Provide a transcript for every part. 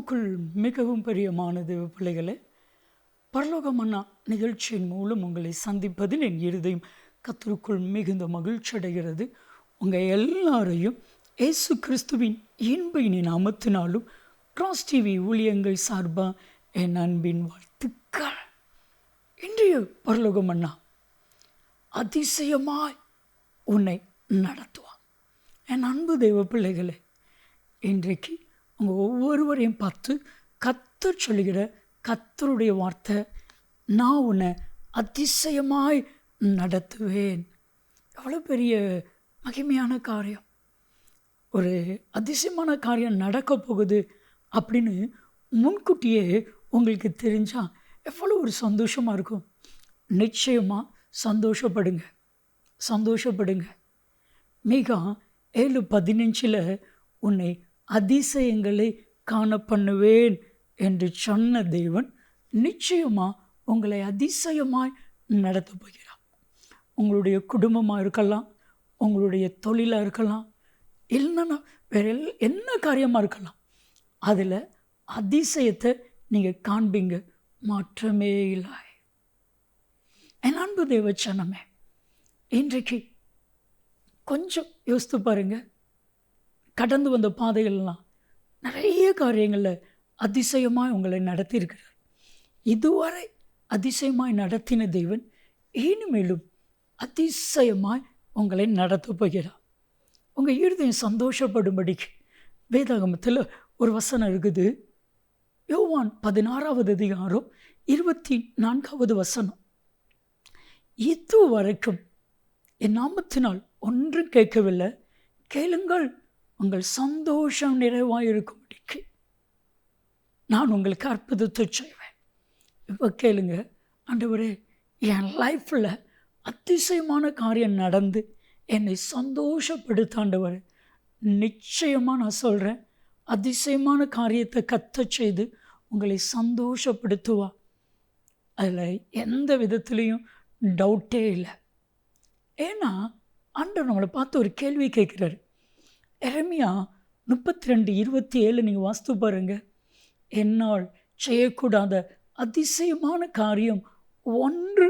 கர்த்தருக்குள் மிகவும் பிரியமான தேவ பிள்ளைகளே, பரலோக மன்னா நிகழ்ச்சியின் மூலம் உங்களை சந்திப்பதில் என் இருதயம் கர்த்தருக்குள் மிகுந்த மகிழ்ச்சி அடைகிறது. உங்கள் எல்லாரையும் இயேசு கிறிஸ்துவின் இன்ப நாமத்தினாலும் கிராஸ் டிவி ஊழியங்கள் சார்பாக என் அன்பின் வாழ்த்துக்கள். இன்றைய பரலோக மன்னா அதிசயமாய் உன்னை நடத்துவான். என் அன்பு தேவ பிள்ளைகளே, இன்றைக்கு உங்கள் ஒவ்வொருவரையும் பார்த்து கர்த்தர் சொல்லுகிற கர்த்தருடைய வார்த்தை, நான் உன்னை அதிசயமாய் நடத்துவேன். எவ்வளோ பெரிய மகிமையான காரியம்! ஒரு அதிசயமான காரியம் நடக்க போகுது அப்படின்னு முன்கூட்டியே உங்களுக்கு தெரிஞ்சால் எவ்வளோ ஒரு சந்தோஷமாக இருக்கும். நிச்சயமாக சந்தோஷப்படுங்க. மீகா 7:15 உன்னை அதிசயங்களை காண பண்ணுவேன் என்று சொன்ன தேவன் நிச்சயமாக உங்களை அதிசயமாய் நடத்த போகிறார். உங்களுடைய குடும்பமாக இருக்கலாம், உங்களுடைய தொழிலாக இருக்கலாம், இல்லைன்னா வேறு என்ன காரியமாக இருக்கலாம், அதில் அதிசயத்தை நீங்கள் காண்பீங்க, மாற்றமே இல்லை. என் அன்பு தேவச்சனமே, இன்றைக்கு கொஞ்சம் யோசித்து பாருங்கள். கடந்து வந்த பாதைகள்லாம் நிறைய காரியங்களில் அதிசயமாய் உங்களை நடத்தியிருக்கிறார். இதுவரை அதிசயமாய் நடத்தின தேவன் இனிமேலும் அதிசயமாய் உங்களை நடத்த போகிறார். உங்கள் இருதயம் சந்தோஷப்படும்படிக்கு வேதாகமத்தில் ஒரு வசனம் இருக்குது. யோவான் 16:24 இதுவரைக்கும் என் நாமத்தினால் ஒன்றும் கேட்கவில்லை, கேளுங்கள், உங்கள் சந்தோஷம் நிறைவாயிருக்கும்படிக்கு நான் உங்களுக்கு அற்புதத்தை செய்வேன். இப்போ கேளுங்க, ஆண்டவரே, என் லைஃப்பில் அதிசயமான காரியம் நடந்து என்னை சந்தோஷப்படுத்த ஆண்டவரே. நிச்சயமாக நான் சொல்கிறேன், அதிசயமான காரியத்தை கர்த்தர் செய்து உங்களை சந்தோஷப்படுத்துவா. அதில் எந்த விதத்துலேயும் டவுட்டே இல்லை. ஏன்னா ஆண்டவர் நம்மளை பார்த்து ஒரு கேள்வி கேட்குறாரு. எரேமியா 32:27 நீங்கள் வாசித்து பாருங்கள். என்னால் செய்யக்கூடாத அதிசயமான காரியம் ஒன்று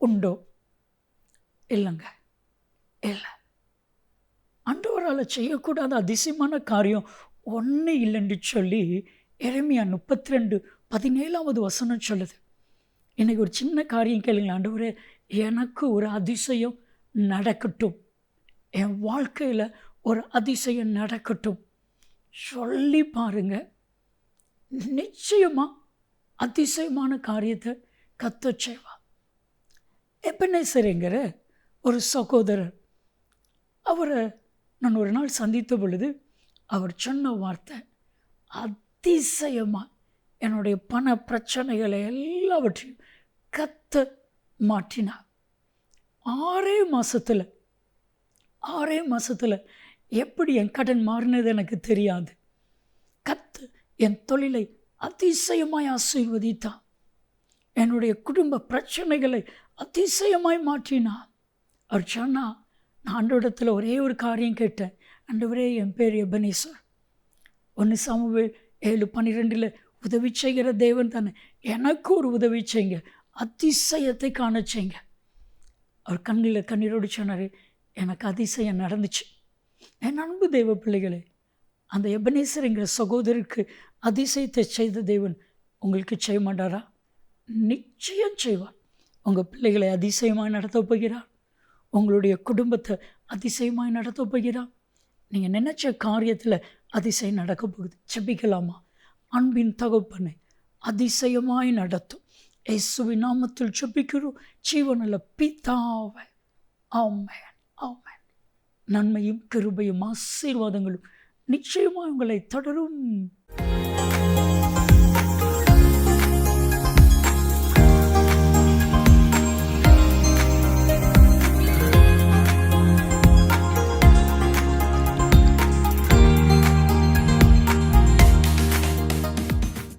உண்டோ? இல்லைங்க, இல்லை. ஆண்டவரால் செய்யக்கூடாத அதிசயமான காரியம் ஒன்று இல்லைன்னு சொல்லி எரேமியா 32:17 சொல்லுது. எனக்கு ஒரு சின்ன காரியம் கேளுங்களேன். ஆண்டவரே, எனக்கு ஒரு அதிசயம் நடக்கட்டும், என் வாழ்க்கையில் ஒரு அதிசயம் நடக்கட்டும் சொல்லி பாருங்க. நிச்சயமாக அதிசயமான காரியத்தை கர்த்தர் செய்வார். எபெனேசருங்கிற ஒரு சகோதரர், அவரை நான் ஒரு நாள் சந்தித்த பொழுது அவர் சொன்ன வார்த்தை, அதிசயமாக என்னுடைய பண பிரச்சனைகளை எல்லாவற்றையும் கர்த்தர் மாற்றினார். 6 மாதத்தில் எப்படி என் கடன் மாறினது எனக்கு தெரியாது. கர்த்தர் என் தொழிலை அதிசயமாய் ஆசீர்வதித்தான். என்னுடைய குடும்ப பிரச்சனைகளை அதிசயமாய் மாற்றினான். அவர் சொன்னா, நான் ஆண்டவரிடத்தில் ஒரே ஒரு காரியம் கேட்டேன். ஆண்டவரே, என் பேர் எபெனேசர், 1 சாமுவேல் 7:12 உதவி செய்கிற தேவன் தானே, எனக்கு ஒரு உதவி செய்யுங்க, அதிசயத்தை காண செய்யுங்க. அவர் கண்ணீரோடு சொன்னார், எனக்கு அதிசயம் நடந்துச்சு. என் அன்பு தேவ பிள்ளைகளே, அந்த எபெனேசருங்கிற சகோதரருக்கு அதிசயத்தை செய்த தேவன் உங்களுக்கு செய்ய மாட்டாரா? நிச்சயம் செய்வார். உங்கள் பிள்ளைகளை அதிசயமாய் நடத்த போகிறார். உங்களுடைய குடும்பத்தை அதிசயமாய் நடத்த போகிறார். நீங்கள் நினைச்ச காரியத்தில் அதிசயம் நடக்க போகுது. ஜெபிக்கலாமா? அன்பின் தகப்பனை, அதிசயமாய் நடத்தும் இயேசுவின் நாமத்தில் ஜெபிக்கிறோம் ஜீவனுள்ள பிதாவே, ஆமென், ஆமென். நன்மையும் கிருபையும் ஆசீர்வாதங்களும் நிச்சயமாக உங்களை தொடரும்.